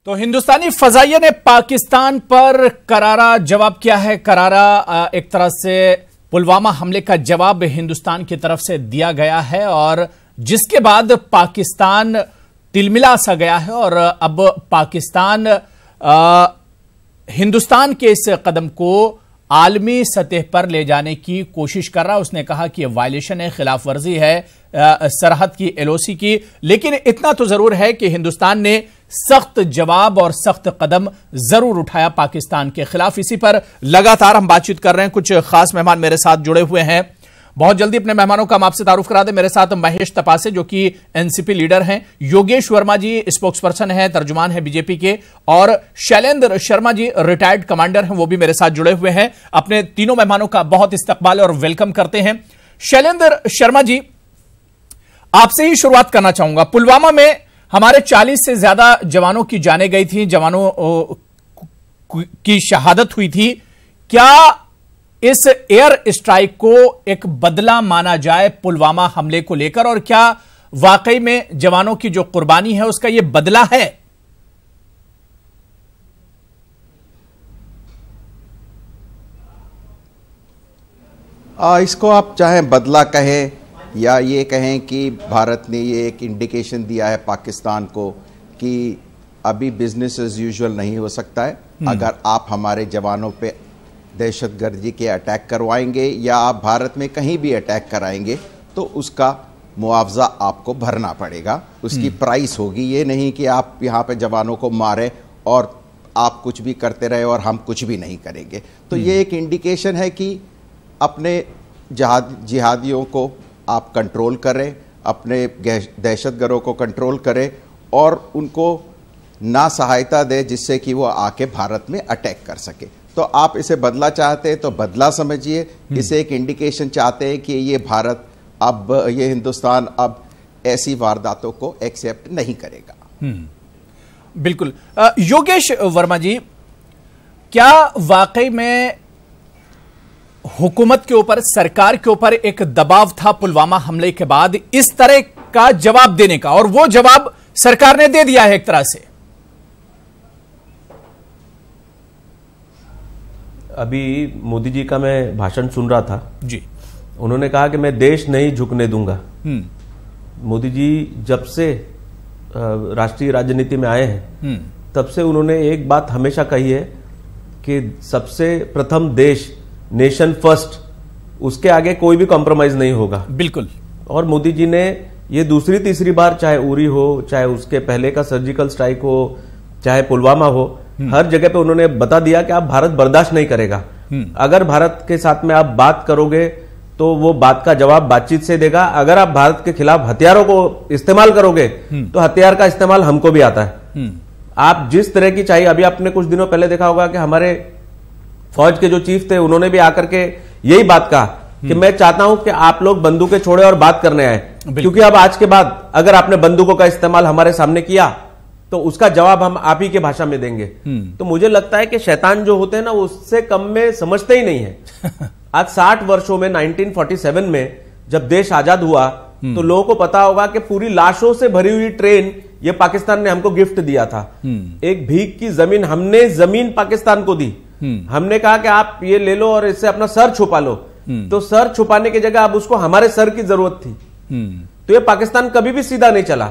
तो हिंदुस्तानी फजाइया ने पाकिस्तान पर करारा जवाब किया है। करारा एक तरह से पुलवामा हमले का जवाब हिंदुस्तान की तरफ से दिया गया है और जिसके बाद पाकिस्तान तिलमिला सा गया है और अब पाकिस्तान हिंदुस्तान के इस कदम को आलमी सतह पर ले जाने की कोशिश कर रहा है। उसने कहा कि यह वायलेशन है, खिलाफ वर्जी है सरहद की, एलओसी की, लेकिन इतना तो जरूर है कि हिंदुस्तान ने सख्त जवाब और सख्त कदम जरूर उठाया पाकिस्तान के खिलाफ। इसी पर लगातार हम बातचीत कर रहे हैं। कुछ खास मेहमान मेरे साथ जुड़े हुए हैं। बहुत जल्दी अपने मेहमानों का हम आपसे तारुफ करा दें। मेरे साथ महेश तपासे जो कि एनसीपी लीडर हैं, योगेश वर्मा जी स्पोक्सपर्सन हैं, तर्जुमान है बीजेपी के, और शैलेंद्र शर्मा जी रिटायर्ड कमांडर हैं, वो भी मेरे साथ जुड़े हुए हैं। अपने तीनों मेहमानों का बहुत इस्तकबाल और वेलकम करते हैं। शैलेंद्र शर्मा जी, आपसे ही शुरुआत करना चाहूंगा। पुलवामा में हमारे 40 से ज्यादा जवानों की जानें गई थी, जवानों की शहादत हुई थी। क्या इस एयर स्ट्राइक को एक बदला माना जाए पुलवामा हमले को लेकर, और क्या वाकई में जवानों की जो कुर्बानी है उसका यह बदला है? इसको आप चाहे बदला कहें या ये कहें कि भारत ने ये एक इंडिकेशन दिया है पाकिस्तान को कि अभी बिजनेस एज यूजुअल नहीं हो सकता है। अगर आप हमारे जवानों पे दहशतगर्दी के अटैक करवाएंगे या आप भारत में कहीं भी अटैक कराएंगे तो उसका मुआवजा आपको भरना पड़ेगा, उसकी प्राइस होगी। ये नहीं कि आप यहाँ पे जवानों को मारे और आप कुछ भी करते रहे और हम कुछ भी नहीं करेंगे। तो ये एक इंडिकेशन है कि अपने जिहादियों को आप कंट्रोल करें, अपने दहशतगर्दों को कंट्रोल करें और उनको ना सहायता दें जिससे कि वो आके भारत में अटैक कर सके। तो आप इसे बदला चाहते हैं तो बदला समझिए, इसे एक इंडिकेशन चाहते हैं कि ये भारत अब, ये हिंदुस्तान अब ऐसी वारदातों को एक्सेप्ट नहीं करेगा। बिल्कुल। योगेश वर्मा जी, क्या वाकई में हुकूमत के ऊपर, सरकार के ऊपर एक दबाव था पुलवामा हमले के बाद इस तरह का जवाब देने का, और वो जवाब सरकार ने दे दिया है एक तरह से? अभी मोदी जी का मैं भाषण सुन रहा था जी। उन्होंने कहा कि मैं देश नहीं झुकने दूंगा। मोदी जी जब से राष्ट्रीय राजनीति में आए हैं तब से उन्होंने एक बात हमेशा कही है कि सबसे प्रथम देश, नेशन फर्स्ट, उसके आगे कोई भी कॉम्प्रोमाइज नहीं होगा। बिल्कुल। और मोदी जी ने ये दूसरी तीसरी बार, चाहे उरी हो, चाहे उसके पहले का सर्जिकल स्ट्राइक हो, चाहे पुलवामा हो, हर जगह पे उन्होंने बता दिया कि आप भारत बर्दाश्त नहीं करेगा। अगर भारत के साथ में आप बात करोगे तो वो बात का जवाब बातचीत से देगा। अगर आप भारत के खिलाफ हथियारों को इस्तेमाल करोगे तो हथियार का इस्तेमाल हमको भी आता है। आप जिस तरह की चाहिए, अभी आपने कुछ दिनों पहले देखा होगा कि हमारे फौज के जो चीफ थे उन्होंने भी आकर के यही बात कहा कि मैं चाहता हूं कि आप लोग बंदूकें छोड़े और बात करने आए, क्योंकि अब आज के बाद अगर आपने बंदूकों का इस्तेमाल हमारे सामने किया तो उसका जवाब हम आप ही के भाषा में देंगे। तो मुझे लगता है कि शैतान जो होते हैं ना, उससे कम में समझते ही नहीं है। आज 60 वर्षों में 1947 में जब देश आजाद हुआ तो लोगों को पता होगा कि पूरी लाशों से भरी हुई ट्रेन ये पाकिस्तान ने हमको गिफ्ट दिया था। एक भीख की जमीन, हमने जमीन पाकिस्तान को दी। हमने कहा कि आप ये ले लो और इससे अपना सर छुपा लो। तो सर छुपाने की जगह अब उसको हमारे सर की जरूरत थी। तो ये पाकिस्तान कभी भी सीधा नहीं चला।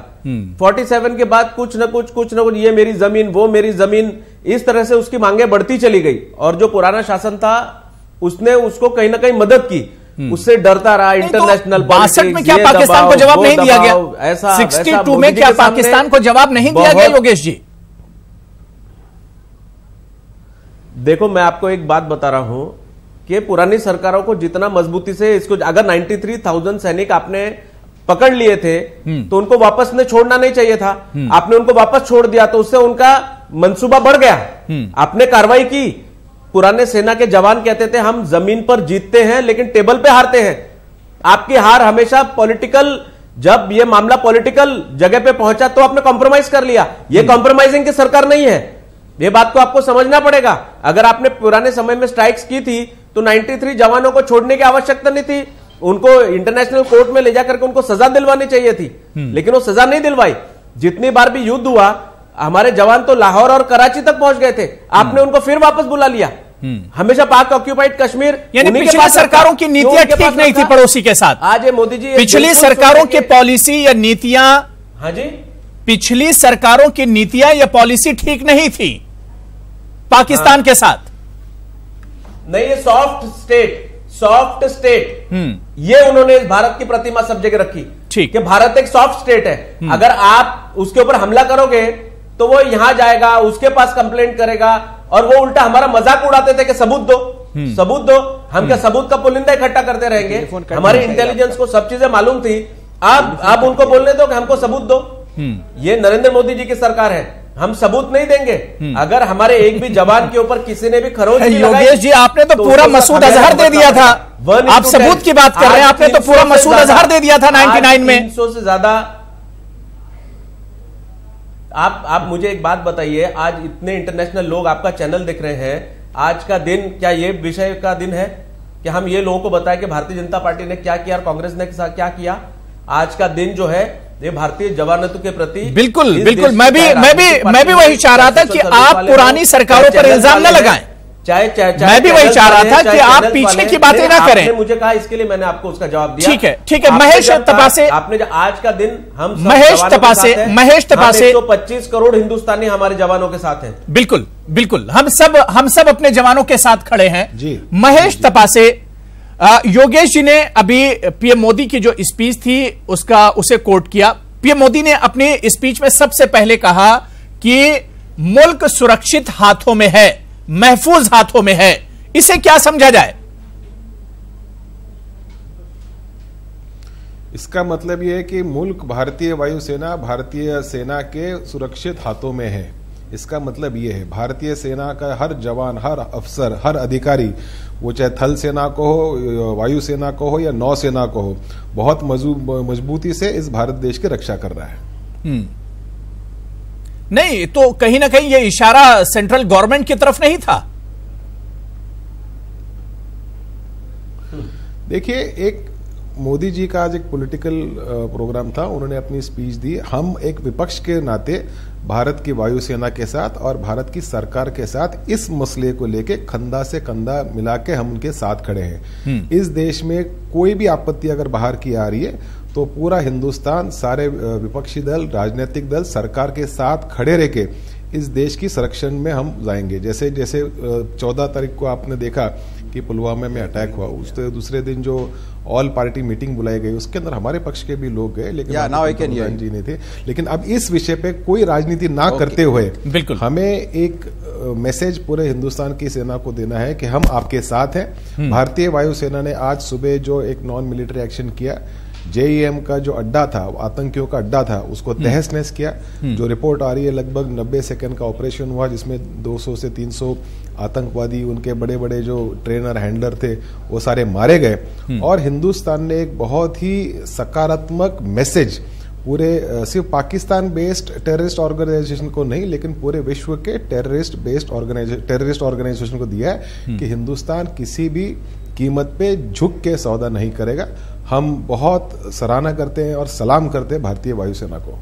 47 के बाद कुछ न कुछ ये मेरी जमीन, वो मेरी जमीन, इस तरह से उसकी मांगे बढ़ती चली गई। और जो पुराना शासन था उसने उसको कहीं ना कहीं मदद की, उससे डरता रहा। इंटरनेशनल 62 में क्या पाकिस्तान को जवाब नहीं दिया गया? ऐसा 62 में क्या पाकिस्तान को जवाब नहीं दिया गया? योगेश जी देखो, मैं आपको एक बात बता रहा हूं कि पुरानी सरकारों को जितना मजबूती से इसको, अगर 93,000 सैनिक आपने पकड़ लिए थे तो उनको वापस ने छोड़ना नहीं चाहिए था। आपने उनको वापस छोड़ दिया तो उससे उनका मंसूबा बढ़ गया। आपने कार्रवाई की। पुराने सेना के जवान कहते थे हम जमीन पर जीतते हैं लेकिन टेबल पे हारते हैं। आपकी हार हमेशा पॉलिटिकल, जब ये मामला पॉलिटिकल जगह पे पहुंचा तो आपने कॉम्प्रोमाइज कर लिया। ये कॉम्प्रोमाइजिंग की सरकार नहीं है, ये बात को आपको समझना पड़ेगा। अगर आपने पुराने समय में स्ट्राइक्स की थी तो 93 जवानों को छोड़ने की आवश्यकता नहीं थी। उनको इंटरनेशनल कोर्ट में ले जाकर के उनको सजा दिलवानी चाहिए थी, लेकिन वो सजा नहीं दिलवाई। जितनी बार भी युद्ध हुआ हमारे जवान तो लाहौर और कराची तक पहुंच गए थे, आपने उनको फिर वापस बुला लिया। हमेशा पाक ऑक्यूपाइड कश्मीर, यानी पिछली सरकारों की नीतियां ठीक नहीं थी पड़ोसी के साथ। आज ये मोदी जी पिछली सरकारों की पॉलिसी या नीतियां, हाँ जी, पिछली सरकारों की नीतियां या पॉलिसी ठीक नहीं थी पाकिस्तान के साथ। नहीं, ये सॉफ्ट स्टेट ये उन्होंने भारत की प्रतिमा सब जगह रखी, ठीक कि भारत एक सॉफ्ट स्टेट है। अगर आप उसके ऊपर हमला करोगे तो वो यहां जाएगा, उसके पास कंप्लेंट करेगा, और वो उल्टा हमारा मजाक उड़ाते थे कि सबूत दो, सबूत दो। हम क्या सबूत का पुलिंदा इकट्ठा करते रहेंगे? हमारी इंटेलिजेंस को सब चीजें मालूम थी। आप उनको बोलने दो कि हमको सबूत दो। ये नरेंद्र मोदी जी की सरकार है, हम सबूत नहीं देंगे। अगर हमारे एक भी जवान के ऊपर किसी ने भी खरोच लगाई, योगेश जी आपने तो पूरा मसूद अजहर दे दिया था। आप सबूत की बात कर रहे हैं, आपने तो पूरा मसूद अजहर दे दिया था 99 में। 300 से ज्यादा। आप मुझे एक बात बताइए, आज इतने इंटरनेशनल लोग आपका चैनल देख रहे हैं, आज का दिन क्या ये विषय का दिन है कि हम ये लोगों को बताएं कि भारतीय जनता पार्टी ने क्या किया और कांग्रेस ने क्या किया? आज का दिन जो है ये भारतीय जवानों के प्रति बिल्कुल मैं भी वही चाह रहा था कि आप पुरानी सरकारों पर इल्जाम न लगाएं। मैं भी वही चाह रहा था कि आप पीछे की बातें ना करें। मुझे कहा, इसके लिए मैंने आपको उसका जवाब दिया। ठीक है। महेश तपासे, आपने आज का दिन हम महेश तपासे 125 करोड़ हिंदुस्तानी हमारे जवानों के साथ हैं। बिल्कुल हम सब अपने जवानों के साथ खड़े हैं जी। महेश तपासे, योगेश जी ने अभी पीएम मोदी की जो स्पीच थी उसे कोट किया। पीएम मोदी ने अपनी स्पीच में सबसे पहले कहा कि मुल्क सुरक्षित हाथों में है, महफूज हाथों में है। इसे क्या समझा जाए? इसका मतलब यह है कि मुल्क भारतीय वायुसेना, भारतीय सेना के सुरक्षित हाथों में है। इसका मतलब यह है भारतीय सेना का हर जवान, हर अफसर, हर अधिकारी, वो चाहे थल सेना को हो, वायुसेना को हो या नौसेना को हो, बहुत मजबूती से इस भारत देश की रक्षा कर रहा है। नहीं तो कहीं ना कहीं ये इशारा सेंट्रल गवर्नमेंट की तरफ नहीं था? देखिए, एक मोदी जी का आज एक पॉलिटिकल प्रोग्राम था, उन्होंने अपनी स्पीच दी। हम एक विपक्ष के नाते भारत की वायुसेना के साथ और भारत की सरकार के साथ इस मसले को लेके कंधा से कंधा मिला के हम उनके साथ खड़े हैं। इस देश में कोई भी आपत्ति अगर बाहर की आ रही है तो पूरा हिंदुस्तान, सारे विपक्षी दल, राजनीतिक दल सरकार के साथ खड़े रह के इस देश की संरक्षण में हम जाएंगे। जैसे 14 तारीख को आपने देखा कि पुलवामा में अटैक हुआ, उसके दूसरे दिन जो ऑल पार्टी मीटिंग बुलाई गई उसके अंदर हमारे पक्ष के भी लोग गए, लेकिन प्रधान जी नहीं थे। लेकिन अब इस विषय पे कोई राजनीति ना करते हुए बिल्कुल हमें एक मैसेज पूरे हिंदुस्तान की सेना को देना है कि हम आपके साथ हैं। भारतीय वायुसेना ने आज सुबह जो एक नॉन मिलिट्री एक्शन किया, जेईएम का जो अड्डा था, आतंकियों का अड्डा था, उसको तहस नहस किया। जो रिपोर्ट आ रही है लगभग 90 सेकंड का ऑपरेशन हुआ, जिसमें 200 से 300 आतंकवादी, उनके बड़े बड़े जो ट्रेनर हैंडलर थे वो सारे मारे गए। और हिंदुस्तान ने एक बहुत ही सकारात्मक मैसेज पूरे सिर्फ पाकिस्तान बेस्ड टेररिस्ट ऑर्गेनाइजेशन को नहीं, लेकिन पूरे विश्व के टेररिस्ट ऑर्गेनाइजेशन को दिया है कि हिंदुस्तान किसी भी कीमत पे झुक के सौदा नहीं करेगा। हम बहुत सराहना करते हैं और सलाम करते हैं भारतीय वायुसेना को।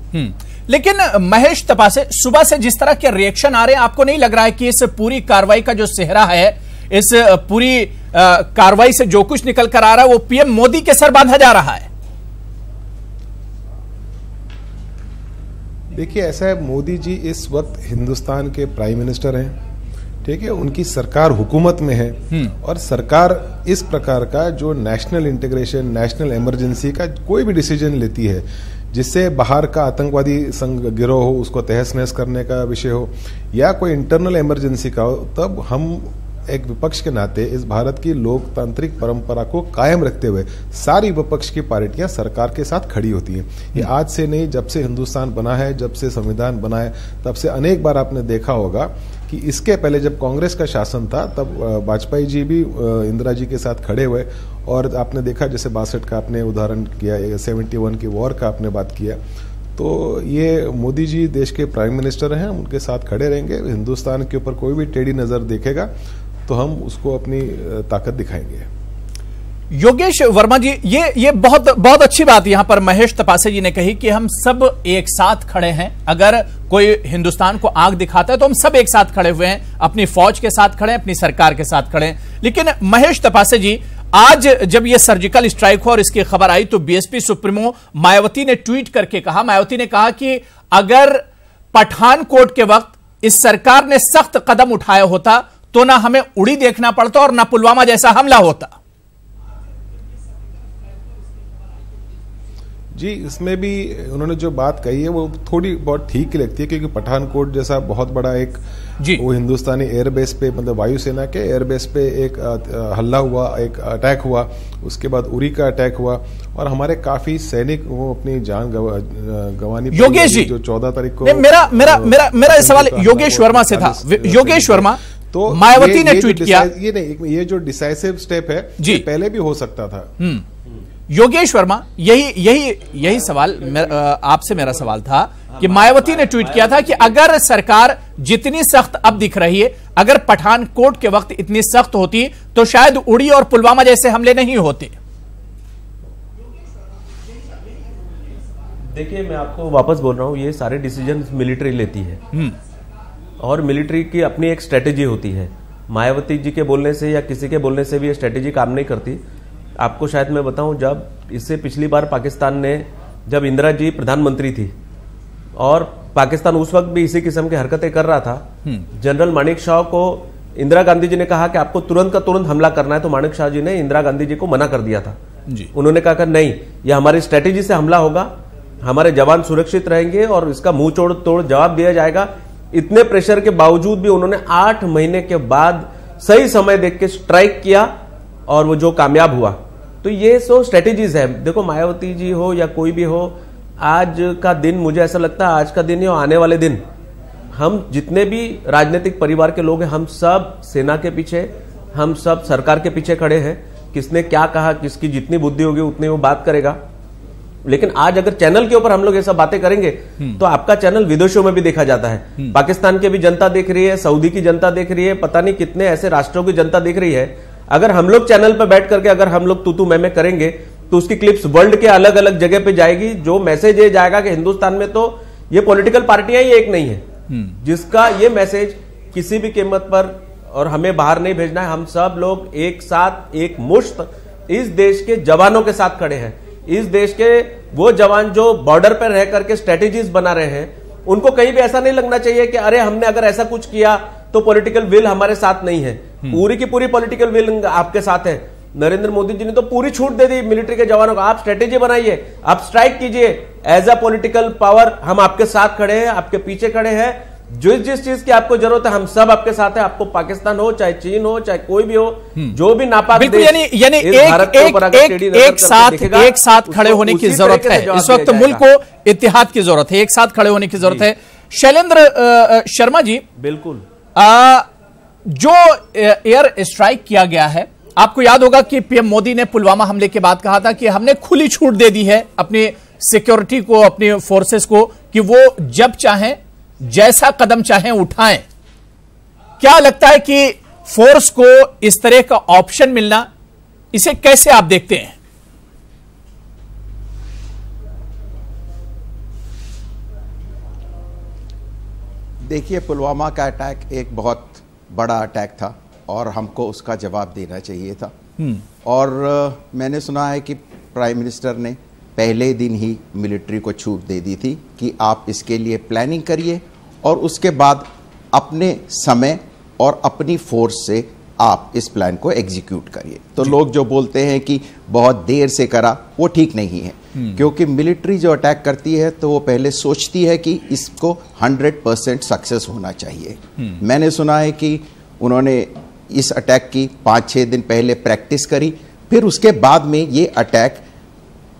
लेकिन महेश तपासे, सुबह से जिस तरह के रिएक्शन आ रहे हैं, आपको नहीं लग रहा है कि इस पूरी कार्रवाई का जो सेहरा है, इस पूरी कार्रवाई से जो कुछ निकल कर आ रहा है वो पीएम मोदी के सर बांधा जा रहा है? देखिए, ऐसा है, मोदी जी इस वक्त हिंदुस्तान के प्राइम मिनिस्टर हैं, ठीक है, उनकी सरकार हुकूमत में है और सरकार इस प्रकार का जो नेशनल इंटीग्रेशन, नेशनल इमरजेंसी का कोई भी डिसीजन लेती है जिससे बाहर का आतंकवादी संग गिरोह हो उसको तहस नहस करने का विषय हो या कोई इंटरनल इमरजेंसी का हो, तब हम एक विपक्ष के नाते इस भारत की लोकतांत्रिक परंपरा को कायम रखते हुए सारी विपक्ष की पार्टियां सरकार के साथ खड़ी होती हैं। ये आज से नहीं, जब से हिंदुस्तान बना है, जब से संविधान बना है, तब से अनेक बार आपने देखा होगा कि इसके पहले जब कांग्रेस का शासन था तब वाजपेयी जी भी इंदिरा जी के साथ खड़े हुए और आपने देखा जैसे 62 का आपने उदाहरण किया, 71 की वॉर का आपने बात किया। तो ये मोदी जी देश के प्राइम मिनिस्टर हैं, उनके साथ खड़े रहेंगे। हिंदुस्तान के ऊपर कोई भी टेढ़ी नजर देखेगा तो हम उसको अपनी ताकत दिखाएंगे। योगेश वर्मा जी, ये बहुत बहुत अच्छी बात यहां पर महेश तपासे जी ने कही कि हम सब एक साथ खड़े हैं। अगर कोई हिंदुस्तान को आंख दिखाता है तो हम सब एक साथ खड़े हुए हैं, अपनी फौज के साथ खड़े हैं, अपनी सरकार के साथ खड़े हैं। लेकिन महेश तपासे जी, आज जब यह सर्जिकल स्ट्राइक हुआ और इसकी खबर आई तो बीएसपी सुप्रीमो मायावती ने ट्वीट करके कहा, मायावती ने कहा कि अगर पठानकोट के वक्त इस सरकार ने सख्त कदम उठाया होता तो ना हमें उड़ी देखना पड़ता और ना पुलवामा जैसा हमला होता। जी, इसमें भी उन्होंने जो बात कही है वो थोड़ी बहुत ठीक ही लगती है, क्योंकि पठानकोट जैसा बहुत बड़ा एक वो हिंदुस्तानी एयरबेस पे, मतलब वायुसेना के एयरबेस पे एक हल्ला हुआ, एक अटैक हुआ, उसके बाद उरी का अटैक हुआ और हमारे काफी सैनिक वो अपनी जान गंवानी। योगेश जी, जो 14 तारीख को मेरा सवाल योगेश वर्मा से था। योगेश वर्मा, तो मायावती ने ट्वीट किया, ये जो डिसाइसिव स्टेप है जी, पहले भी हो सकता था। योगेश वर्मा, यही सवाल आपसे मेरा सवाल था कि मायावती ने ट्वीट किया था कि अगर सरकार जितनी सख्त अब दिख रही है, अगर पठानकोट के वक्त इतनी सख्त होती तो शायद उड़ी और पुलवामा जैसे हमले नहीं होते। देखिए, मैं आपको वापस बोल रहा हूं, ये सारे डिसीजन मिलिट्री लेती है और मिलिट्री की अपनी एक स्ट्रेटेजी होती है। मायावती जी के बोलने से या किसी के बोलने से भी ये स्ट्रेटेजी काम नहीं करती। आपको शायद मैं बताऊं, जब इससे पिछली बार पाकिस्तान ने, जब इंदिरा जी प्रधानमंत्री थी और पाकिस्तान उस वक्त भी इसी किस्म की हरकतें कर रहा था, जनरल मानेक शॉ को इंदिरा गांधी जी ने कहा कि आपको तुरंत का तुरंत हमला करना है, तो मानेक शॉ जी ने इंदिरा गांधी जी को मना कर दिया था जी। उन्होंने कहा कि नहीं, यह हमारी स्ट्रेटेजी से हमला होगा, हमारे जवान सुरक्षित रहेंगे और इसका मुंह तोड़ जवाब दिया जाएगा। इतने प्रेशर के बावजूद भी उन्होंने 8 महीने के बाद सही समय देख के स्ट्राइक किया और वो जो कामयाब हुआ। तो ये सो स्ट्रेटेजीज है। देखो, मायावती जी हो या कोई भी हो, आज का दिन मुझे ऐसा लगता है, आज का दिन या आने वाले दिन, हम जितने भी राजनीतिक परिवार के लोग हैं, हम सब सेना के पीछे, हम सब सरकार के पीछे खड़े हैं। किसने क्या कहा, किसकी जितनी बुद्धि होगी उतनी वो बात करेगा। लेकिन आज अगर चैनल के ऊपर हम लोग ये सब बातें करेंगे तो आपका चैनल विदेशों में भी देखा जाता है, पाकिस्तान की भी जनता देख रही है, सऊदी की जनता देख रही है, पता नहीं कितने ऐसे राष्ट्रों की जनता देख रही है। अगर हम लोग चैनल पर बैठ करके अगर हम लोग तू मैं करेंगे तो उसकी क्लिप्स वर्ल्ड के अलग अलग जगह पे जाएगी। जो मैसेज ये जाएगा कि हिंदुस्तान में तो ये पॉलिटिकल पार्टियां ही एक नहीं है, जिसका ये मैसेज किसी भी कीमत पर, और हमें बाहर नहीं भेजना है, हम सब लोग एक साथ एक मुश्त इस देश के जवानों के साथ खड़े हैं। इस देश के वो जवान जो बॉर्डर पर रह करके स्ट्रेटेजीज बना रहे हैं, उनको कहीं भी ऐसा नहीं लगना चाहिए कि अरे हमने अगर ऐसा कुछ किया तो पॉलिटिकल विल हमारे साथ नहीं है। पूरी की पूरी पॉलिटिकल विल आपके साथ है। नरेंद्र मोदी जी ने तो पूरी छूट दे दी मिलिट्री के जवानों को, आप स्ट्रेटेजी बनाइए, आप स्ट्राइक कीजिए, एज अ पॉलिटिकल पावर हम आपके साथ खड़े हैं, आपके पीछे खड़े हैं। जिस चीज की आपको जरूरत है हम सब आपके साथ है। आपको पाकिस्तान हो, चाहे चीन हो, चाहे कोई भी हो, जो भी नापाक देश, यानी एक साथ खड़े होने की जरूरत है। इस वक्त मुल्क को इत्तेहाद की जरूरत है, एक साथ खड़े होने की जरूरत है। शैलेंद्र शर्मा जी, बिल्कुल, जो एयर स्ट्राइक किया गया है, आपको याद होगा कि पीएम मोदी ने पुलवामा हमले के बाद कहा था कि हमने खुली छूट दे दी है अपनी सिक्योरिटी को, अपनी फोर्सेस को, कि वो जब चाहें जैसा कदम चाहें उठाएं। क्या लगता है कि फोर्स को इस तरह का ऑप्शन मिलना, इसे कैसे आप देखते हैं? देखिए, पुलवामा का अटैक एक बहुत बड़ा अटैक था और हमको उसका जवाब देना चाहिए था। और मैंने सुना है कि प्राइम मिनिस्टर ने पहले दिन ही मिलिट्री को छूट दे दी थी कि आप इसके लिए प्लानिंग करिए और उसके बाद अपने समय और अपनी फोर्स से आप इस प्लान को एग्जीक्यूट करिए। तो लोग जो बोलते हैं कि बहुत देर से करा, वो ठीक नहीं है, क्योंकि मिलिट्री जो अटैक करती है तो वो पहले सोचती है कि इसको 100% सक्सेस होना चाहिए। मैंने सुना है कि उन्होंने इस अटैक की 5-6 दिन पहले प्रैक्टिस करी, फिर उसके बाद में ये अटैक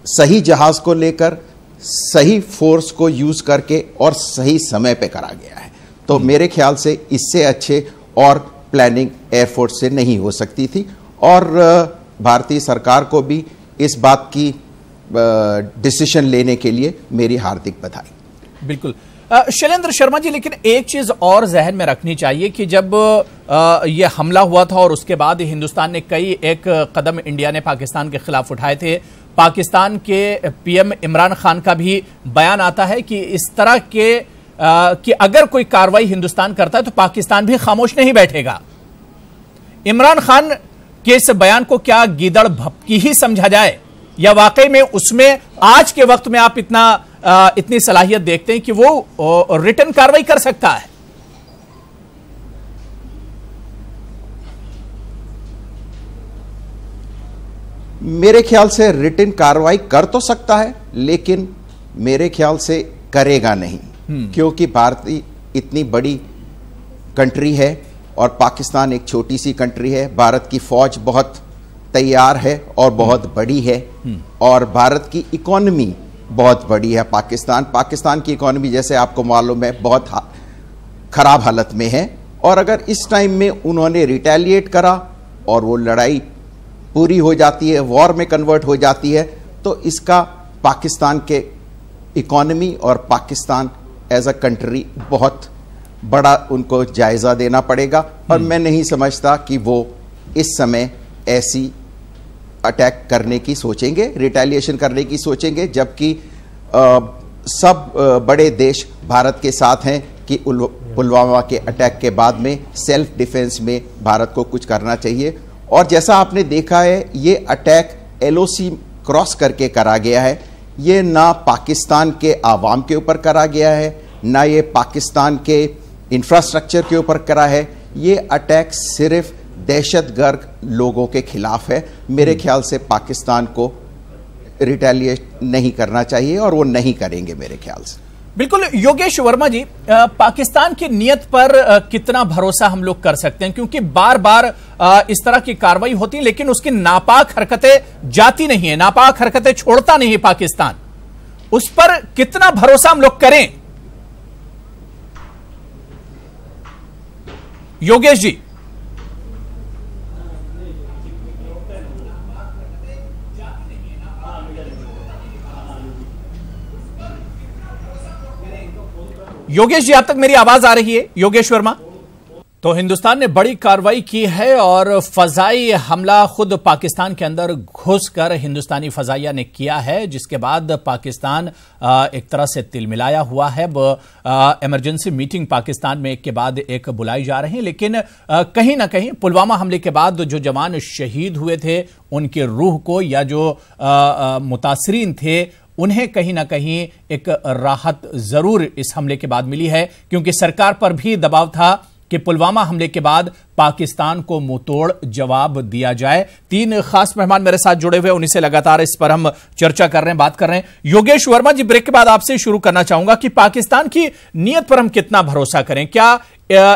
सही जहाज को लेकर, सही फोर्स को यूज करके और सही समय पे करा गया है। तो मेरे ख्याल से इससे अच्छे और प्लानिंग एयरफोर्स से नहीं हो सकती थी। और भारतीय सरकार को भी इस बात की डिसीजन लेने के लिए मेरी हार्दिक बधाई। बिल्कुल। शैलेंद्र शर्मा जी, लेकिन एक चीज और जहन में रखनी चाहिए कि जब ये हमला हुआ था और उसके बाद हिंदुस्तान ने एक कदम इंडिया ने पाकिस्तान के खिलाफ उठाए थे। पाकिस्तान के पीएम इमरान खान का भी बयान आता है कि इस तरह के कि अगर कोई कार्रवाई हिंदुस्तान करता है तो पाकिस्तान भी खामोश नहीं बैठेगा। इमरान खान के इस बयान को क्या गीदड़ भपकी ही समझा जाए, या वाकई में उसमें आज के वक्त में आप इतनी सलाहियत देखते हैं कि वो रिटर्न कार्रवाई कर सकता है? मेरे ख्याल से रिटर्न कार्रवाई कर तो सकता है, लेकिन मेरे ख्याल से करेगा नहीं, क्योंकि भारत इतनी बड़ी कंट्री है और पाकिस्तान एक छोटी सी कंट्री है। भारत की फौज बहुत तैयार है और बहुत बड़ी है, और भारत की इकोनॉमी बहुत बड़ी है। पाकिस्तान की इकोनॉमी, जैसे आपको मालूम है, बहुत खराब हालत में है। और अगर इस टाइम में उन्होंने रिटेलिएट करा और वो लड़ाई पूरी हो जाती है, वॉर में कन्वर्ट हो जाती है, तो इसका पाकिस्तान के इकोनॉमी और पाकिस्तान एज अ कंट्री बहुत बड़ा उनको जायजा देना पड़ेगा। और मैं नहीं समझता कि वो इस समय ऐसी अटैक करने की सोचेंगे, रिटेलिएशन करने की सोचेंगे, जबकि सब बड़े देश भारत के साथ हैं कि पुलवामा के अटैक के बाद में सेल्फ डिफेंस में भारत को कुछ करना चाहिए। और जैसा आपने देखा है, ये अटैक LOC क्रॉस करके करा गया है। ये ना पाकिस्तान के आवाम के ऊपर करा गया है, ना ये पाकिस्तान के इंफ्रास्ट्रक्चर के ऊपर करा है। ये अटैक सिर्फ दहशतगर्द लोगों के खिलाफ है। मेरे ख्याल से पाकिस्तान को रिटेलिएट नहीं करना चाहिए और वो नहीं करेंगे मेरे ख्याल से। बिल्कुल। योगेश वर्मा जी, पाकिस्तान की नीयत पर कितना भरोसा हम लोग कर सकते हैं, क्योंकि बार बार इस तरह की कार्रवाई होती है लेकिन उसकी नापाक हरकतें जाती नहीं है, नापाक हरकतें छोड़ता नहीं है पाकिस्तान। उस पर कितना भरोसा हम लोग करें? योगेश जी। योगेश जी, आप तक मेरी आवाज आ रही है? योगेश वर्मा। तो हिंदुस्तान ने बड़ी कार्रवाई की है और फजाई हमला खुद पाकिस्तान के अंदर घुसकर हिंदुस्तानी फजाइया ने किया है, जिसके बाद पाकिस्तान एक तरह से तिलमिलाया हुआ है। इमरजेंसी मीटिंग पाकिस्तान में एक के बाद एक बुलाई जा रही है, लेकिन कहीं ना कहीं पुलवामा हमले के बाद जो जवान शहीद हुए थे उनके रूह को, या जो मुतासरीन थे उन्हें कहीं ना कहीं एक राहत जरूर इस हमले के बाद मिली है, क्योंकि सरकार पर भी दबाव था कि पुलवामा हमले के बाद पाकिस्तान को मुंहतोड़ जवाब दिया जाए। 3 खास मेहमान मेरे साथ जुड़े हुए, उन्हीं से लगातार इस पर हम चर्चा कर रहे हैं, बात कर रहे हैं। योगेश वर्मा जी, ब्रेक के बाद आपसे शुरू करना चाहूंगा कि पाकिस्तान की नीयत पर हम कितना भरोसा करें? क्या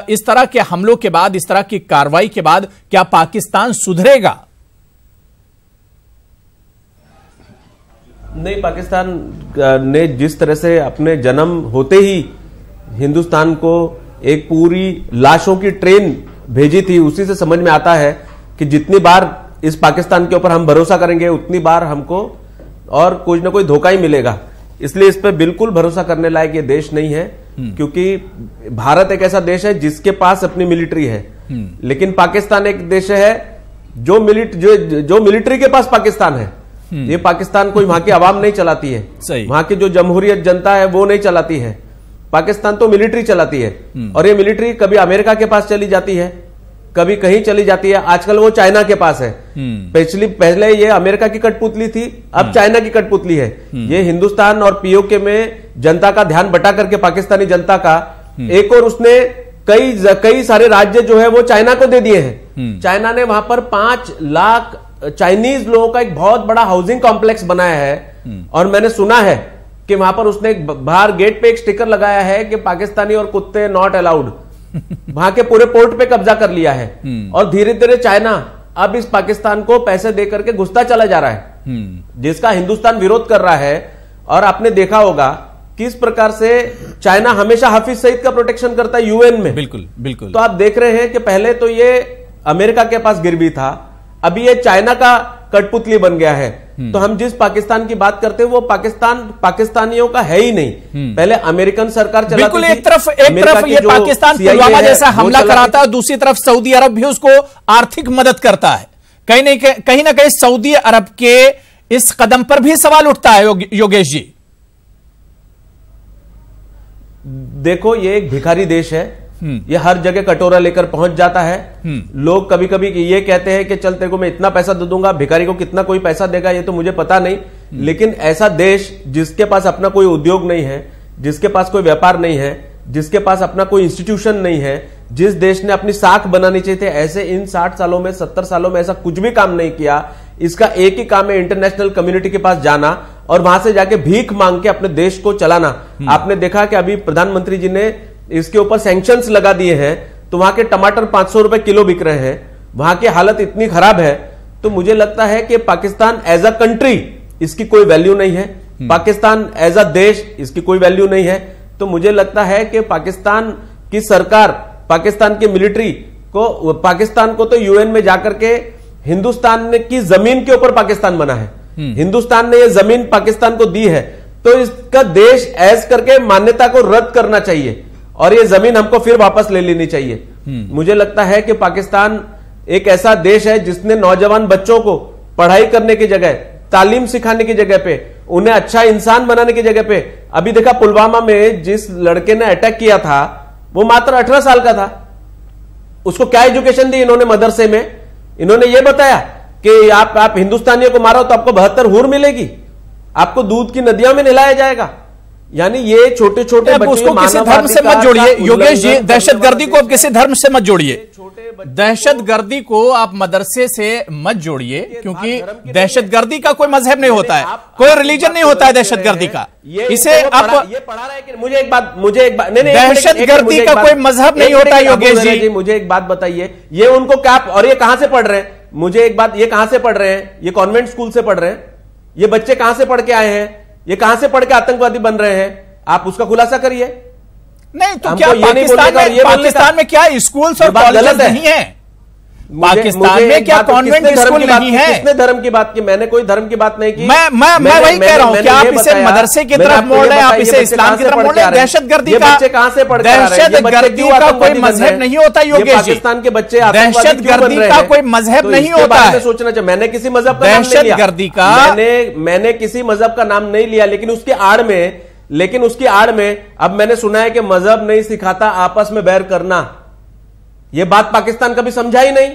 इस तरह के हमलों के बाद, इस तरह की कार्रवाई के बाद, क्या पाकिस्तान सुधरेगा? नहीं, पाकिस्तान ने जिस तरह से अपने जन्म होते ही हिंदुस्तान को एक पूरी लाशों की ट्रेन भेजी थी, उसी से समझ में आता है कि जितनी बार इस पाकिस्तान के ऊपर हम भरोसा करेंगे उतनी बार हमको और कुछ ना कोई धोखा ही मिलेगा। इसलिए इस पर बिल्कुल भरोसा करने लायक ये देश नहीं है, क्योंकि भारत एक ऐसा देश है जिसके पास अपनी मिलिट्री है, लेकिन पाकिस्तान एक देश है जो मिलिट्री के पास पाकिस्तान है। ये पाकिस्तान कोई वहां की आवाम नहीं चलाती है, वहां की जो जमहूरियत जनता है वो नहीं चलाती है। पाकिस्तान तो मिलिट्री चलाती है, और ये मिलिट्री कभी अमेरिका के पास चली जाती है, कभी कहीं चली जाती है। आजकल वो चाइना के पास है। पहले ये अमेरिका की कठपुतली थी, अब चाइना की कठपुतली है। ये हिंदुस्तान और POK में जनता का ध्यान बटा करके पाकिस्तानी जनता का एक और उसने कई सारे राज्य जो है वो चाइना को दे दिए हैं। चाइना ने वहां पर 5 लाख चाइनीज लोगों का एक बहुत बड़ा हाउसिंग कॉम्प्लेक्स बनाया है, और मैंने सुना है कि वहां पर उसने बाहर गेट पे एक स्टिकर लगाया है कि पाकिस्तानी और कुत्ते नॉट अलाउड। वहां के पूरे पोर्ट पे कब्जा कर लिया है, और धीरे धीरे चाइना अब इस पाकिस्तान को पैसे दे करके घुसता चला जा रहा है, जिसका हिंदुस्तान विरोध कर रहा है। और आपने देखा होगा किस प्रकार से चाइना हमेशा हाफिज सईद का प्रोटेक्शन करता है UN में। बिल्कुल बिल्कुल। तो आप देख रहे हैं कि पहले तो ये अमेरिका के पास गिरवी था, अभी ये चाइना का कठपुतली बन गया है। तो हम जिस पाकिस्तान की बात करते हैं वो पाकिस्तान पाकिस्तानियों का है ही नहीं। पहले अमेरिकन सरकार चलाती बिल्कुल, थी। एक तरफ ये पाकिस्तान पुलवामा जैसा हमला कराता है, दूसरी तरफ सऊदी अरब भी उसको आर्थिक मदद करता है। कहीं ना कहीं सऊदी अरब के इस कदम पर भी सवाल उठता है योगेश जी। देखो, ये एक भिखारी देश है, ये हर जगह कटोरा लेकर पहुंच जाता है। लोग कभी कभी ये कहते हैं कि चल तेरे को मैं इतना पैसा दे दूंगा, भिखारी को कितना कोई पैसा देगा ये तो मुझे पता नहीं, लेकिन ऐसा देश जिसके पास अपना कोई उद्योग नहीं है, जिसके पास कोई व्यापार नहीं है, जिसके पास अपना कोई इंस्टीट्यूशन नहीं है, जिस देश ने अपनी साख बनानी चाहिए थे, ऐसे इन 60 सालों में 70 सालों में ऐसा कुछ भी काम नहीं किया। इसका एक ही काम है इंटरनेशनल कम्युनिटी के पास जाना और वहां से जाके भीख मांग के अपने देश को चलाना। आपने देखा कि अभी प्रधानमंत्री जी ने इसके ऊपर सैंक्शंस लगा दिए हैं, तो वहां के टमाटर 500 रुपए किलो बिक रहे हैं, वहां की हालत इतनी खराब है। तो मुझे लगता है कि पाकिस्तान एज अ कंट्री इसकी कोई वैल्यू नहीं है, पाकिस्तान एज अ देश इसकी कोई वैल्यू नहीं है। तो मुझे लगता है कि पाकिस्तान की सरकार, पाकिस्तान की मिलिट्री को, पाकिस्तान को तो यूएन में जाकर के हिंदुस्तान की जमीन के ऊपर पाकिस्तान बना है, हिंदुस्तान ने यह जमीन पाकिस्तान को दी है, तो इसका देश ऐज करके मान्यता को रद्द करना चाहिए और ये जमीन हमको फिर वापस ले लेनी चाहिए। मुझे लगता है कि पाकिस्तान एक ऐसा देश है जिसने नौजवान बच्चों को पढ़ाई करने की जगह, तालीम सिखाने की जगह पे, उन्हें अच्छा इंसान बनाने की जगह पे, अभी देखा पुलवामा में जिस लड़के ने अटैक किया था वो मात्र 18 साल का था, उसको क्या एजुकेशन दी इन्होंने मदरसे में? इन्होंने ये बताया कि आप हिंदुस्तानियों को मारो तो आपको 72 हूर मिलेगी, आपको दूध की नदियों में नहलाया जाएगा। यानी ये छोटे छोटे बच्चों किसी धर्म से मत जोड़िए योगेश जी, दहशतगर्दी को आप किसी धर्म से मत जोड़िए, दहशतगर्दी को आप मदरसे से मत जोड़िए, क्योंकि दहशतगर्दी का कोई मजहब नहीं होता है, कोई रिलीजन नहीं होता है दहशतगर्दी का। इसे आप ये पढ़ा रहा है कि मुझे एक बात नहीं, दहशतगर्दी का कोई मजहब नहीं होता है योगेश जी। मुझे एक बात बताइए, ये उनको क्या, और ये कहां से पढ़ रहे हैं? मुझे एक बात, ये कहां से पढ़ रहे हैं? ये कॉन्वेंट स्कूल से पढ़ रहे हैं? ये बच्चे कहां से पढ़ के आए हैं? ये कहां से पढ़ के आतंकवादी बन रहे हैं? आप उसका खुलासा करिए। नहीं तो क्या पाकिस्तान में क्या स्कूल्स और कॉलेज नहीं है? पाकिस्तान में क्या कॉन्वेंट स्कूल नहीं है? किसने धर्म की बात की? मैंने कोई धर्म की बात नहीं की। मैं वही कह रहा हूं कि आप इसे मदरसे की तरफ मोड़ रहे हैं, आप इसे इस्लाम की तरफ मोड़ रहे हैं। दहशतगर्दी का, दहशतगर्दी का कोई मजहब नहीं होता योगेश जी। पाकिस्तान के बच्चे दहशतगर्दी का कोई मजहब नहीं होता है। सोचना चाहिए, मैंने किसी मजहब का नाम नहीं लिया, दहशतगर्दी का मैंने किसी मजहब का नाम नहीं लिया, लेकिन उसकी आड़ में अब मैंने सुना है कि मजहब नहीं सिखाता आपस में बैर करना। यह बात पाकिस्तान कभी समझा ही नहीं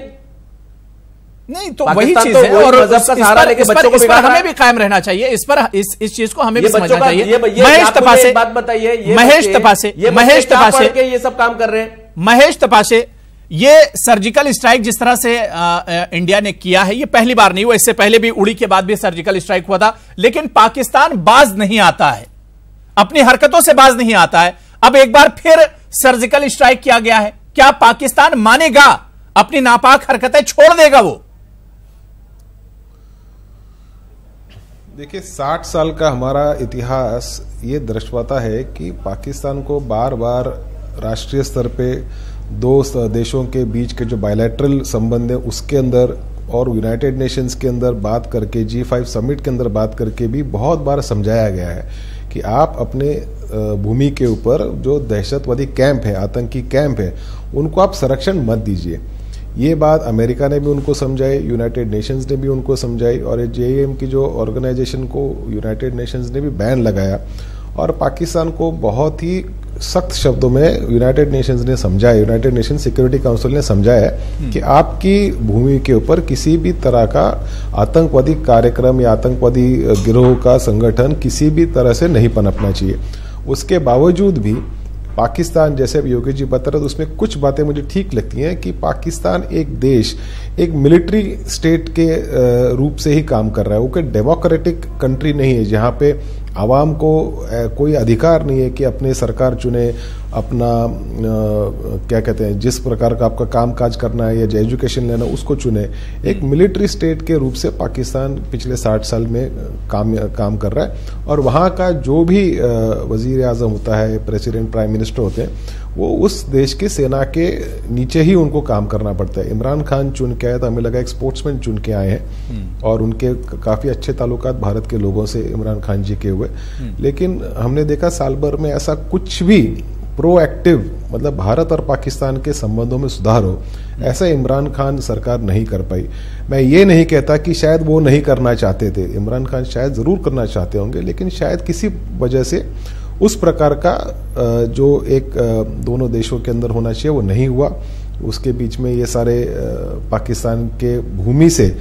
तो वही चीज है, और इस पर हमें भी कायम रहना चाहिए, इस चीज को हमें भी समझना चाहिए। महेश तपासे बात बताइए, महेश तपासे ये सब काम कर रहे हैं। महेश तपासे, ये सर्जिकल स्ट्राइक जिस तरह से इंडिया ने किया है, ये पहली बार नहीं हुआ, इससे पहले भी उड़ी के बाद भी सर्जिकल स्ट्राइक हुआ था, लेकिन पाकिस्तान बाज नहीं आता है, अपनी हरकतों से बाज नहीं आता है। अब एक बार फिर सर्जिकल स्ट्राइक किया गया है, क्या पाकिस्तान मानेगा? अपनी नापाक हरकतें छोड़ देगा वो? देखिए, 60 साल का हमारा इतिहास ये दर्शाता है कि पाकिस्तान को बार बार राष्ट्रीय स्तर पे दो देशों के बीच के जो बायलैटरल संबंध है उसके अंदर और यूनाइटेड नेशंस के अंदर बात करके, G5 समिट के अंदर बात करके भी बहुत बार समझाया गया है कि आप अपने भूमि के ऊपर जो दहशतवादी कैंप है, आतंकी कैंप है, उनको आप संरक्षण मत दीजिए। ये बात अमेरिका ने भी उनको समझाई, यूनाइटेड नेशंस ने भी उनको समझाई, और JEM की जो ऑर्गेनाइजेशन को यूनाइटेड नेशंस ने भी बैन लगाया, और पाकिस्तान को बहुत ही सख्त शब्दों में यूनाइटेड नेशंस ने समझाया, यूनाइटेड नेशन सिक्योरिटी काउंसिल ने समझाया कि आपकी भूमि के ऊपर किसी भी तरह का आतंकवादी कार्यक्रम या आतंकवादी गिरोह का संगठन किसी भी तरह से नहीं पनपना चाहिए। उसके बावजूद भी पाकिस्तान, जैसे योगेश जी बता रहे, तो उसमें कुछ बातें मुझे ठीक लगती हैं कि पाकिस्तान एक देश, एक मिलिट्री स्टेट के रूप से ही काम कर रहा है। वो कोई डेमोक्रेटिक कंट्री नहीं है जहाँ पे आवाम को कोई अधिकार नहीं है कि अपने सरकार चुने अपना क्या कहते हैं, जिस प्रकार का आपका काम काज करना है या जो एजुकेशन लेना उसको चुने। एक मिलिट्री स्टेट के रूप से पाकिस्तान पिछले 60 साल में काम कर रहा है, और वहाँ का जो भी वजीर आजम होता है, प्रेसिडेंट, प्राइम मिनिस्टर होते हैं, वो उस देश की सेना के नीचे ही उनको काम करना पड़ता है। इमरान खान चुन के आए तो हमें लगा एक स्पोर्ट्समैन चुन के आए हैं, और उनके काफी अच्छे ताल्लुकात भारत के लोगों से इमरान खान जी के हुए, लेकिन हमने देखा साल भर में ऐसा कुछ भी प्रोएक्टिव, मतलब भारत और पाकिस्तान के संबंधों में सुधार हो, ऐसा इमरान खान सरकार नहीं कर पाई। मैं ये नहीं कहता कि शायद वो नहीं करना चाहते थे, इमरान खान शायद जरूर करना चाहते होंगे, लेकिन शायद किसी वजह से उस प्रकार का जो एक दोनों देशों के अंदर होना चाहिए वो नहीं हुआ। उसके बीच में ये सारे पाकिस्तान के भूमि से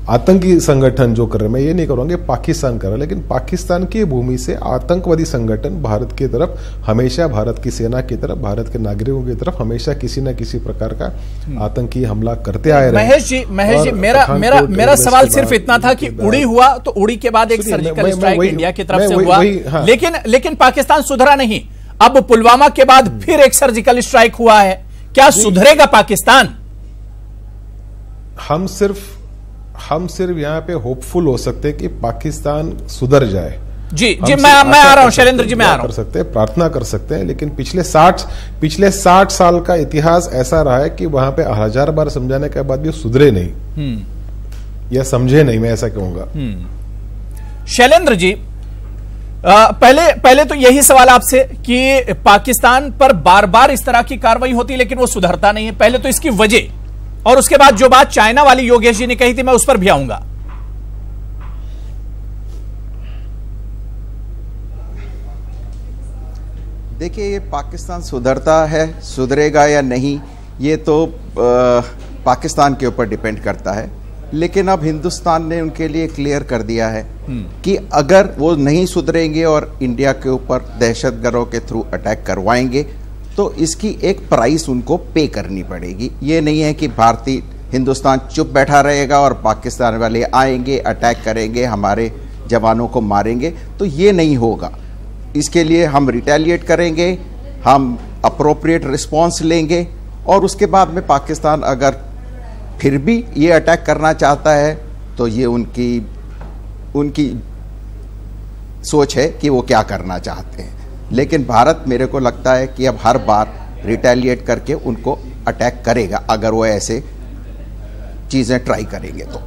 आतंकी संगठन जो कर रहे हैं, मैं ये नहीं करूँगा पाकिस्तान कर रहा है, लेकिन पाकिस्तान की भूमि से आतंकवादी संगठन भारत की तरफ हमेशा, भारत की सेना की तरफ, भारत के नागरिकों की तरफ हमेशा किसी न किसी प्रकार का आतंकी हमला करते आए रहे। महेश जी, मेरा सवाल सिर्फ इतना था कि उड़ी हुआ तो उड़ी के बाद एक सर्जिकल स्ट्राइक इंडिया की तरफ से हुआ, लेकिन पाकिस्तान सुधरा नहीं। अब पुलवामा के बाद फिर एक सर्जिकल स्ट्राइक हुआ है, क्या सुधरेगा पाकिस्तान? हम सिर्फ यहाँ पे होपफुल हो सकते हैं कि पाकिस्तान सुधर जाए। जी मैं आ रहा हूं शैलेंद्र जी, मैं आ रहा हूं। कर सकते हैं, प्रार्थना कर सकते हैं, लेकिन पिछले 60 साल का इतिहास ऐसा रहा है कि वहां पे 1000 बार समझाने के बाद भी सुधरे नहीं या समझे नहीं, मैं ऐसा कहूंगा। शैलेंद्र जी, पहले तो यही सवाल आपसे कि पाकिस्तान पर बार बार इस तरह की कार्रवाई होती है लेकिन वो सुधरता नहीं है, पहले तो इसकी वजह, और उसके बाद जो बात चाइना वाली योगेश जी ने कही थी मैं उस पर भी आऊंगा। देखिए, ये पाकिस्तान सुधरता है, सुधरेगा या नहीं, ये तो पाकिस्तान के ऊपर डिपेंड करता है, लेकिन अब हिंदुस्तान ने उनके लिए क्लियर कर दिया है कि अगर वो नहीं सुधरेंगे और इंडिया के ऊपर दहशतगर्दों के थ्रू अटैक करवाएंगे तो इसकी एक प्राइस उनको पे करनी पड़ेगी। ये नहीं है कि भारतीय हिंदुस्तान चुप बैठा रहेगा और पाकिस्तान वाले आएंगे, अटैक करेंगे, हमारे जवानों को मारेंगे, तो ये नहीं होगा। इसके लिए हम रिटेलिएट करेंगे, हम अप्रोप्रिएट रिस्पॉन्स लेंगे, और उसके बाद में पाकिस्तान अगर फिर भी ये अटैक करना चाहता है तो ये उनकी सोच है कि वो क्या करना चाहते हैं। लेकिन भारत, मेरे को लगता है कि अब हर बार रिटेलिएट करके उनको अटैक करेगा अगर वो ऐसे चीजें ट्राई करेंगे तो।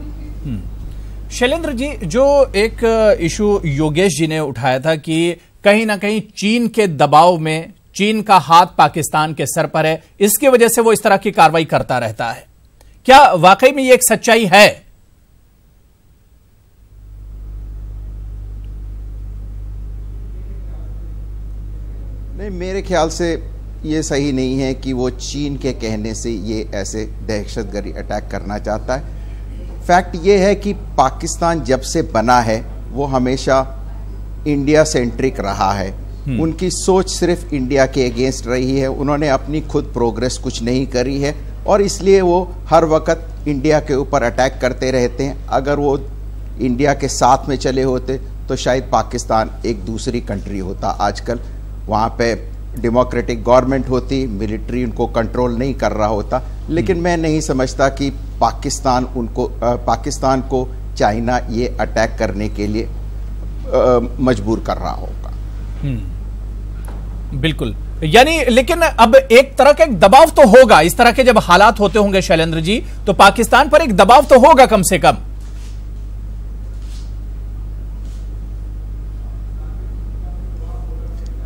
शैलेंद्र जी, जो एक इशू योगेश जी ने उठाया था कि कहीं ना कहीं चीन के दबाव में, चीन का हाथ पाकिस्तान के सर पर है, इसकी वजह से वो इस तरह की कार्रवाई करता रहता है, क्या वाकई में ये एक सच्चाई है? नहीं, मेरे ख्याल से ये सही नहीं है कि वो चीन के कहने से ये ऐसे दहशतगर्दी अटैक करना चाहता है। फैक्ट ये है कि पाकिस्तान जब से बना है वो हमेशा इंडिया सेंट्रिक रहा है। उनकी सोच सिर्फ इंडिया के अगेंस्ट रही है, उन्होंने अपनी खुद प्रोग्रेस कुछ नहीं करी है, और इसलिए वो हर वक्त इंडिया के ऊपर अटैक करते रहते हैं। अगर वो इंडिया के साथ में चले होते तो शायद पाकिस्तान एक दूसरी कंट्री होता। आजकल वहाँ पे डेमोक्रेटिक गवर्नमेंट होती, मिलिट्री उनको कंट्रोल नहीं कर रहा होता, लेकिन मैं नहीं समझता कि पाकिस्तान को चाइना ये अटैक करने के लिए मजबूर कर रहा होगा। बिल्कुल, यानी लेकिन अब एक तरह का एक दबाव तो होगा, इस तरह के जब हालात होते होंगे शैलेंद्र जी, तो पाकिस्तान पर एक दबाव तो होगा कम से कम।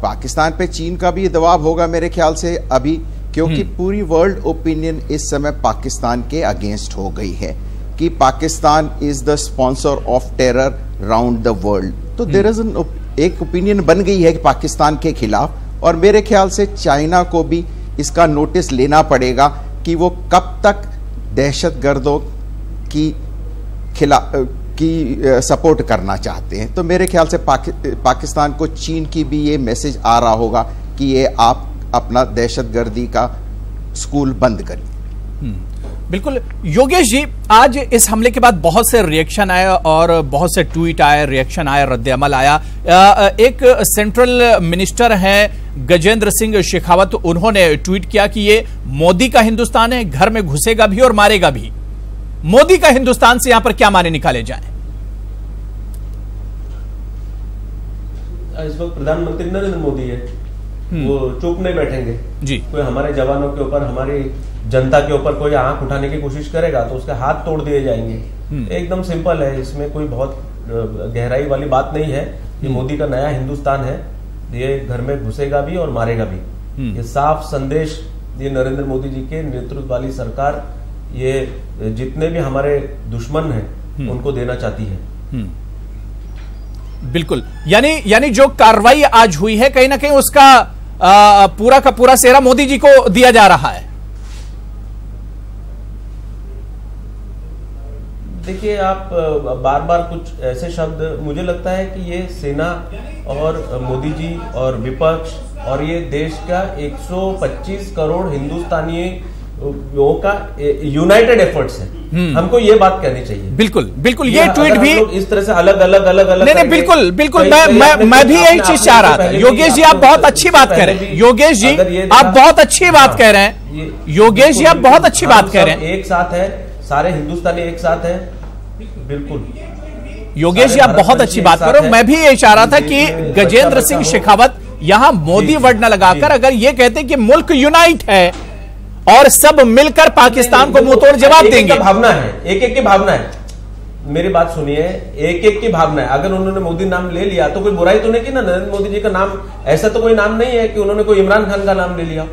पाकिस्तान पे चीन का भी दबाव होगा मेरे ख्याल से अभी, क्योंकि पूरी वर्ल्ड ओपिनियन इस समय पाकिस्तान के अगेंस्ट हो गई है कि Pakistan is the sponsor of terror round the world. तो देयर इज एक ओपिनियन बन गई है कि पाकिस्तान के खिलाफ, और मेरे ख्याल से चाइना को भी इसका नोटिस लेना पड़ेगा कि वो कब तक दहशतगर्दों की सपोर्ट करना चाहते हैं। तो मेरे ख्याल से पाकिस्तान को चीन की भी ये मैसेज आ रहा होगा कि ये आप अपना दहशतगर्दी का स्कूल बंद करिए। बिल्कुल योगेश जी, आज इस हमले के बाद बहुत से रिएक्शन आए और बहुत से ट्वीट आए, रिएक्शन आए, रद्द-ए-अमल आया। एक सेंट्रल मिनिस्टर हैं गजेंद्र सिंह शेखावत, उन्होंने ट्वीट किया कि ये मोदी का हिंदुस्तान है, घर में घुसेगा भी और मारेगा भी। मोदी का हिंदुस्तान से यहां पर क्या माने निकाले जाएं? इस वक्त प्रधानमंत्री नरेंद्र मोदी है, वो चुप नहीं बैठेंगे जी। कोई हमारे जवानों के ऊपर, हमारी जनता के ऊपर कोई आंख उठाने की कोशिश करेगा तो उसके हाथ तोड़ दिए जाएंगे। एकदम सिंपल है, इसमें कोई बहुत गहराई वाली बात नहीं है। ये मोदी का नया हिंदुस्तान है, ये घर में घुसेगा भी और मारेगा भी। ये साफ संदेश ये नरेंद्र मोदी जी के नेतृत्व वाली सरकार, ये जितने भी हमारे दुश्मन हैं उनको देना चाहती है। बिल्कुल, यानी जो कार्रवाई आज हुई है कहीं ना कहीं उसका पूरा का पूरा सेहरा मोदी जी को दिया जा रहा है। देखिए, आप बार बार कुछ ऐसे शब्द, मुझे लगता है कि ये सेना और मोदी जी और विपक्ष और ये देश का 125 करोड़ हिंदुस्तानी लोगों का यूनाइटेड एफर्ट्स है। हमको ये बात कहनी चाहिए। बिल्कुल बिल्कुल, ये ट्वीट भी इस तरह से अलग नहीं, बिल्कुल बिल्कुल, मैं भी यही चीज चाह रहा था। योगेश जी, आप बहुत अच्छी बात कह रहे हैं। योगेश जी, आप बहुत अच्छी बात कह रहे हैं। योगेश जी, आप बहुत अच्छी बात कह रहे हैं। एक साथ है, सारे हिंदुस्तानी एक साथ है। बिल्कुल योगेश जी, आप बहुत अच्छी बात कर रहे हो। मैं भी यही चाह रहा था कि गजेंद्र सिंह शेखावत यहां मोदी वर्ड न लगाकर अगर ये कहते कि मुल्क यूनाइट है और सब मिलकर पाकिस्तान को मुंहतोड़ जवाब देंगे। भावना है, एक की भावना है। मेरी बात सुनिए, एक की भावना है। अगर उन्होंने मोदी नाम ले लिया तो कोई बुराई तो नहीं की ना। नरेंद्र मोदी जी का नाम ऐसा तो कोई नाम नहीं है कि उन्होंने कोई इमरान खान का नाम ले लिया।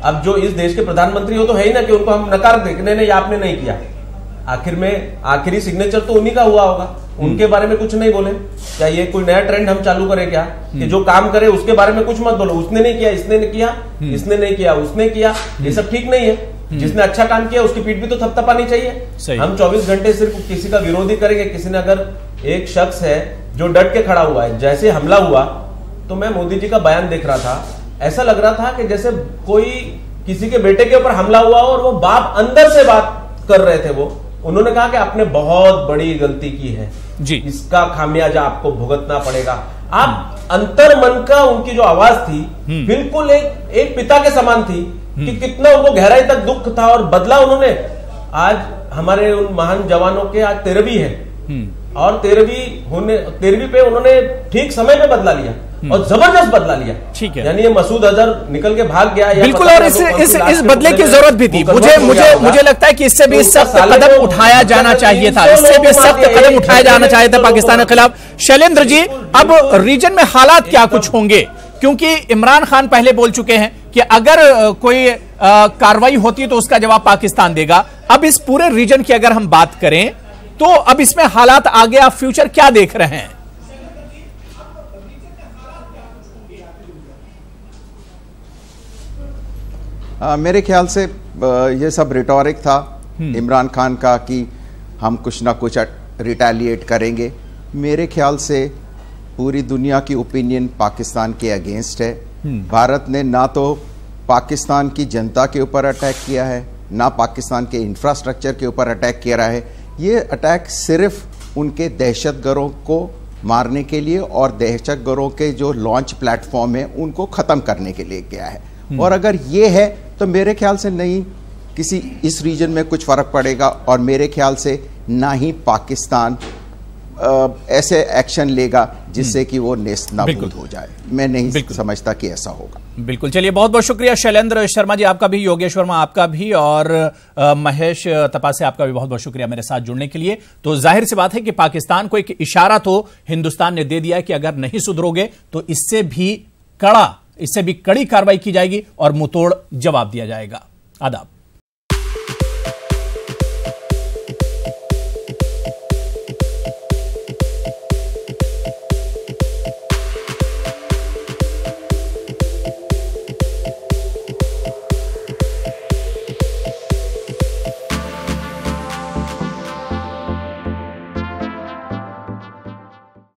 अब जो इस देश के प्रधानमंत्री हो तो है ही ना कि उनको हम नकार दें, नहीं आपने नहीं किया। आखिर में आखिरी सिग्नेचर तो उन्हीं का हुआ होगा, उनके बारे में कुछ नहीं बोले। क्या ये कोई नया ट्रेंड हम चालू करें क्या कि जो काम करे उसके बारे में कुछ मत बोलो, उसने नहीं किया, इसने नहीं किया, इसने नहीं किया, उसने किया, ये सब ठीक नहीं है। जिसने अच्छा काम किया उसकी पीठ भी तो थपथपानी चाहिए। हम 24 घंटे सिर्फ किसी का विरोधी करेंगे। किसी ने अगर एक शख्स है जो डट के खड़ा हुआ है, जैसे हमला हुआ तो मैं मोदी जी का बयान देख रहा था, ऐसा लग रहा था कि जैसे कोई किसी के बेटे के ऊपर हमला हुआ और वो बाप अंदर से बात कर रहे थे। वो उन्होंने कहा कि आपने बहुत बड़ी गलती की है जी, इसका खामियाजा आपको भुगतना पड़ेगा। आप अंतर मन का उनकी जो आवाज थी बिल्कुल एक पिता के समान थी कि कितना उनको गहराई तक दुख था और बदला उन्होंने। आज हमारे उन महान जवानों के आज 13वीं है और 13वीं पे उन्होंने ठीक समय पे बदला लिया और जबरदस्त बदला लिया। ठीक है, यानी ये मसूद अजहर निकल के भाग गया। बिल्कुल, और इस बदले की जरूरत भी थी। मुझे लगता है कि इससे भी सख्त कदम उठाया जाना चाहिए था। इससे भी सख्त कदम उठाया जाना चाहिए था पाकिस्तान के खिलाफ। शैलेंद्र जी, अब रीजन में हालात क्या कुछ होंगे? क्योंकि इमरान खान पहले बोल चुके हैं कि अगर कोई कार्रवाई होती है तो उसका जवाब पाकिस्तान देगा। अब इस पूरे रीजन की अगर हम बात करें तो अब इसमें हालात आगे, आप फ्यूचर क्या देख रहे हैं? मेरे ख्याल से ये सब रिटोरिक था इमरान खान का कि हम कुछ ना कुछ रिटेलिएट करेंगे। मेरे ख्याल से पूरी दुनिया की ओपिनियन पाकिस्तान के अगेंस्ट है। भारत ने ना तो पाकिस्तान की जनता के ऊपर अटैक किया है, ना पाकिस्तान के इंफ्रास्ट्रक्चर के ऊपर अटैक किया रहा है। ये अटैक सिर्फ उनके दहशतगर्दों को मारने के लिए और दहशतगर्दों के जो लॉन्च प्लेटफॉर्म है उनको ख़त्म करने के लिए किया है। और अगर ये है तो मेरे ख्याल से नहीं किसी इस रीजन में कुछ फ़र्क पड़ेगा और मेरे ख्याल से ना ही पाकिस्तान ऐसे एक्शन लेगा जिससे कि वो नेस्तनाबूद हो जाए। मैं नहीं समझता कि ऐसा होगा। बिल्कुल, चलिए बहुत बहुत शुक्रिया शैलेंद्र शर्मा जी, आपका भी, योगेश वर्मा आपका भी, और महेश तपासे आपका भी बहुत बहुत शुक्रिया मेरे साथ जुड़ने के लिए। तो जाहिर सी बात है कि पाकिस्तान को एक इशारा तो हिंदुस्तान ने दे दिया कि अगर नहीं सुधरोगे तो इससे भी कड़ी कार्रवाई की जाएगी और मुंहतोड़ जवाब दिया जाएगा। आदाब।